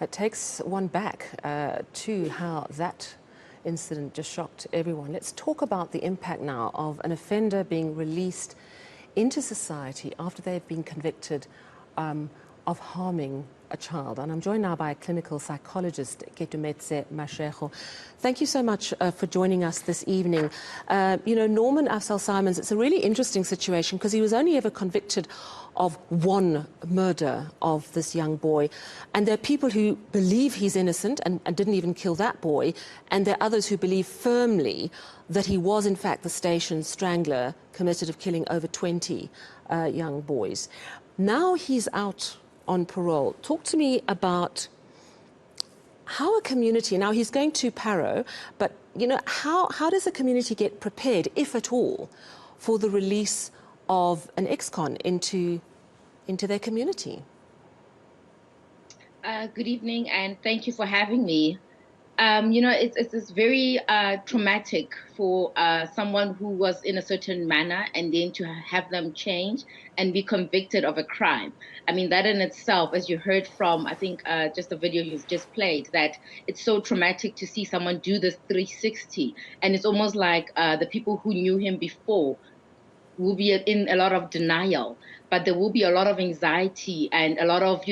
It takes one back to how that incident just shocked everyone. Let's talk about the impact now of an offender being released into society after they've been convicted of harming a child. And I'm joined now by a clinical psychologist, Keitumetse Mashego. Thank you so much for joining us this evening. Norman Afzal-Simons, it's a really interesting situation because he was only ever convicted of one murder of this young boy. And there are people who believe he's innocent and didn't even kill that boy. And there are others who believe firmly that he was, in fact, the station strangler committed of killing over 20 young boys. Now he's out on parole. Talk to me about how a community, now he's going to Paro, but how does a community get prepared, if at all, for the release of an ex-con into their community? Good evening, and thank you for having me. It's very traumatic for someone who was in a certain manner and then to have them change and be convicted of a crime. I mean, that in itself, as you heard from, I think, just the video you've just played, that it's so traumatic to see someone do this 360. And it's almost like the people who knew him before will be in a lot of denial, but there will be a lot of anxiety and a lot of,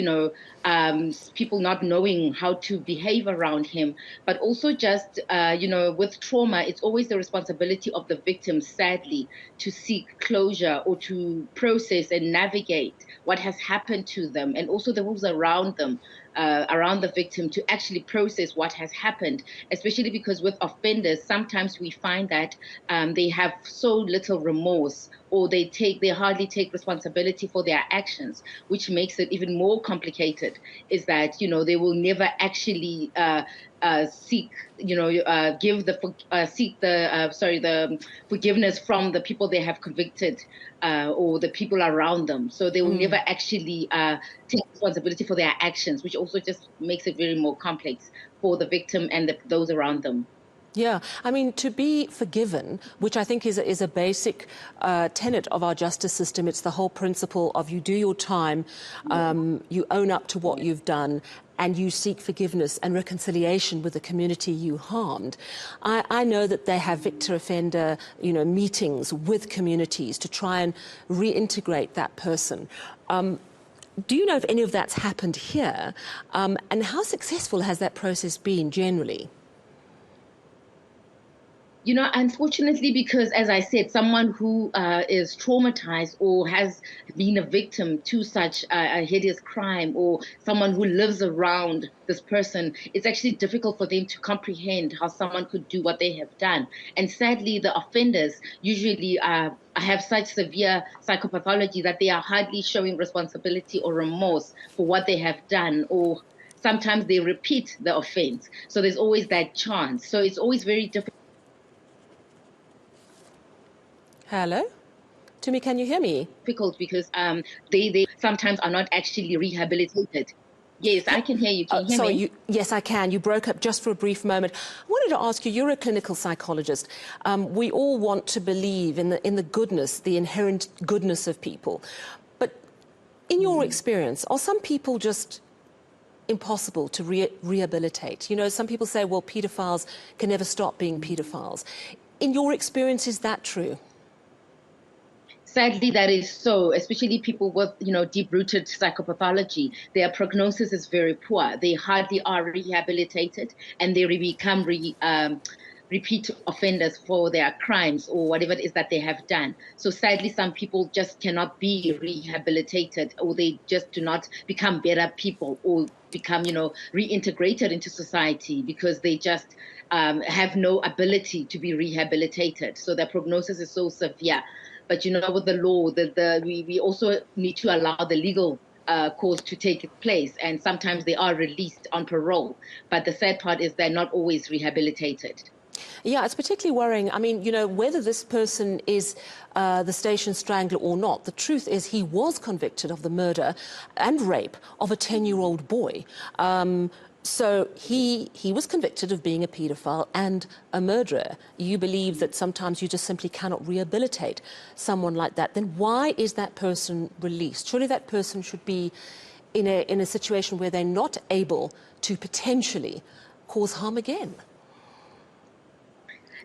people not knowing how to behave around him. But also just, with trauma, it's always the responsibility of the victim, sadly, to seek closure or to process and navigate what has happened to them, and also the rules around them, around the victim, to actually process what has happened, especially because with offenders, sometimes we find that they have so little remorse, or they hardly take responsibility for their actions, which makes it even more complicated, is that, they will never actually seek the forgiveness from the people they have convicted or the people around them. So they will never actually take responsibility for their actions, which also just makes it very more complex for the victim and those around them. Yeah, I mean, to be forgiven, which I think is a basic tenet of our justice system. It's the whole principle of you do your time, you own up to what you've done, and you seek forgiveness and reconciliation with the community you harmed. I know that they have victor-offender, meetings with communities to try and reintegrate that person. Do you know if any of that's happened here? And how successful has that process been generally? Unfortunately, because, as I said, someone who is traumatized or has been a victim to such a hideous crime, or someone who lives around this person, it's actually difficult for them to comprehend how someone could do what they have done. And sadly, the offenders usually have such severe psychopathology that they are hardly showing responsibility or remorse for what they have done, or sometimes they repeat the offense. So there's always that chance. So it's always very difficult. Hello? Tumi, can you hear me? Difficult because they sometimes are not actually rehabilitated. Yes, I can hear you. Can you hear me? Yes, I can. You broke up just for a brief moment. I wanted to ask you, you're a clinical psychologist. We all want to believe in the goodness, the inherent goodness of people. But in your experience, are some people just impossible to rehabilitate? Some people say, well, paedophiles can never stop being paedophiles. In your experience, is that true? Sadly, that is so, especially people with, deep-rooted psychopathology. Their prognosis is very poor. They hardly are rehabilitated, and they become repeat offenders for their crimes or whatever it is that they have done. So sadly, some people just cannot be rehabilitated, or they just do not become better people or become, reintegrated into society, because they just have no ability to be rehabilitated. So their prognosis is so severe. But, with the law, we also need to allow the legal course to take place. And sometimes they are released on parole. But the sad part is they're not always rehabilitated. Yeah, it's particularly worrying. I mean, whether this person is the station strangler or not, the truth is he was convicted of the murder and rape of a 10-year-old boy. So he was convicted of being a paedophile and a murderer. You believe that sometimes you just simply cannot rehabilitate someone like that. Then why is that person released? Surely that person should be in a situation where they're not able to potentially cause harm again?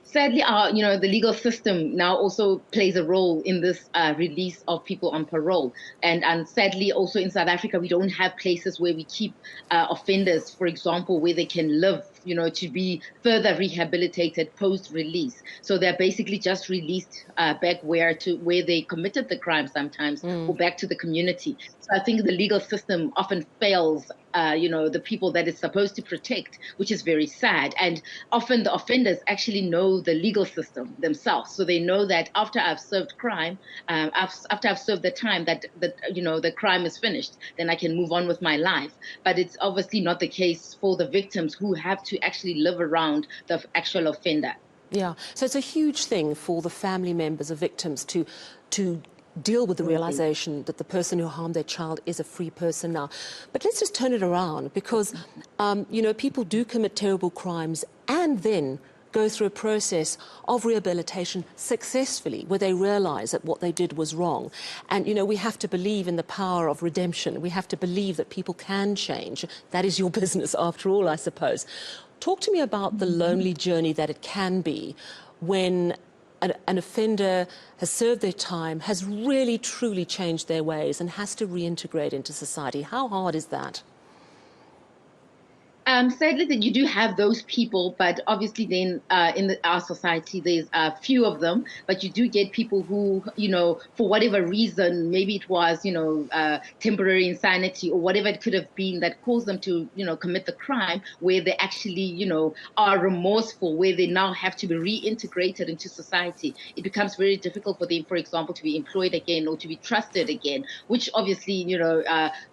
Sadly, the legal system now also plays a role in this release of people on parole. And sadly, also in South Africa, we don't have places where we keep offenders, for example, where they can live, to be further rehabilitated post-release. So they're basically just released back where they committed the crime sometimes, or back to the community. So I think the legal system often fails the people that it's supposed to protect, which is very sad. And often the offenders actually know the legal system themselves. So they know that after I've served crime, after I've served the time that the crime is finished, then I can move on with my life. But it's obviously not the case for the victims who have to actually live around the actual offender. Yeah, so it's a huge thing for the family members of victims to deal with the realization that the person who harmed their child is a free person now. But let's just turn it around, because, people do commit terrible crimes and then go through a process of rehabilitation successfully, where they realize that what they did was wrong. And, we have to believe in the power of redemption. We have to believe that people can change. That is your business, after all, I suppose. Talk to me about the lonely journey that it can be when an offender has served their time, has really, truly changed their ways and has to reintegrate into society. How hard is that? Sadly, that you do have those people, but obviously then in our society, there's a few of them, but you do get people who, for whatever reason, maybe it was, temporary insanity or whatever it could have been that caused them to, commit the crime, where they actually, are remorseful, where they now have to be reintegrated into society. It becomes very difficult for them, for example, to be employed again or to be trusted again, which obviously,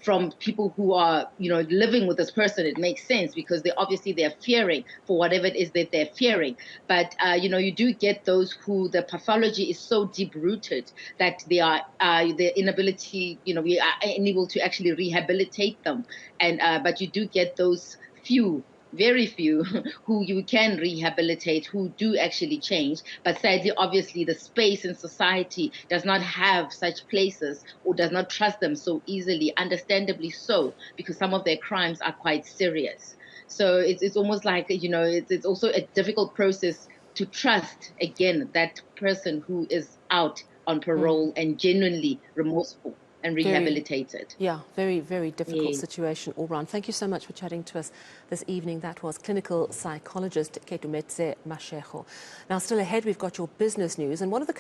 from people who are, living with this person, it makes sense, because they're fearing for whatever it is that they're fearing. But you do get those who the pathology is so deep rooted that they are their inability, we are unable to actually rehabilitate them. And but you do get those few, very few, who you can rehabilitate, who do actually change. But sadly, obviously, the space in society does not have such places, or does not trust them so easily, understandably so, because some of their crimes are quite serious. So it's almost like, it's also a difficult process to trust, again, that person who is out on parole and genuinely remorseful and rehabilitated. Very, very difficult Yeah. situation all round. Thank you so much for chatting to us this evening. That was clinical psychologist Keitumetse Mashego. Now, still ahead, we've got your business news, and one of the